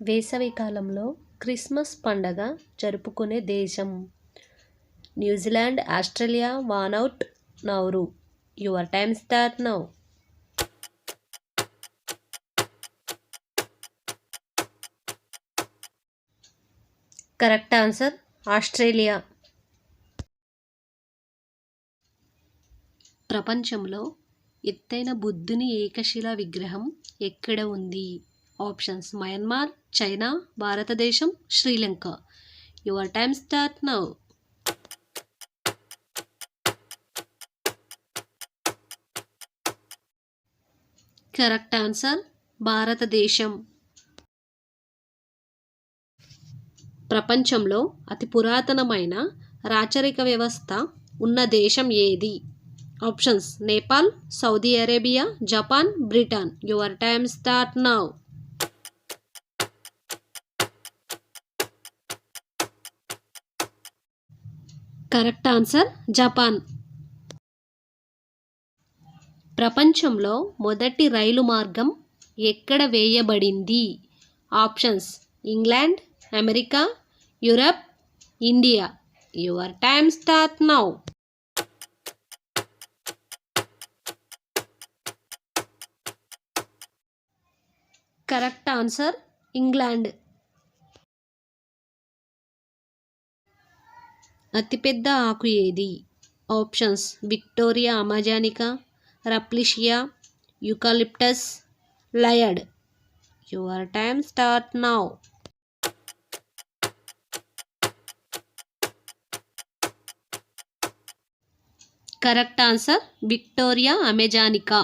వేసవి కాలంలో క్రిస్మస్ పండగ జరుపుకునే దేశం. New Zealand, Australia, Vanuatu, Nauru. Your time start now. Correct answer Australia. ప్రపంచంలో ఎత్తైన బుద్ధుని ఏకశిలా విగ్రహం ఎక్కడ ఉంది? ఆప్షన్స్: మయన్మార్, చైనా, భారతదేశం, Sri Lanka. Your time start now. Correct answer భారతదేశం. ప్రపంచంలో అతి పురాతనమైన రాచరిక వ్యవస్థ ఉన్న దేశం ఏది? Options: Nepal, Saudi Arabia, Japan, Britain. Your time start now. Correct answer Japan. ప్రపంచంలో మొదటి రైలు మార్గం ఎక్కడ వేయబడింది? Options: England, America, Europe, India. Your time start now. Correct answer England. అతిపెద్ద ఆకు ఏది? Options: Victoria amazonica, rafflesia, eucalyptus, లయడ్. Your time start now. Correct answer Victoria అమెజానికా.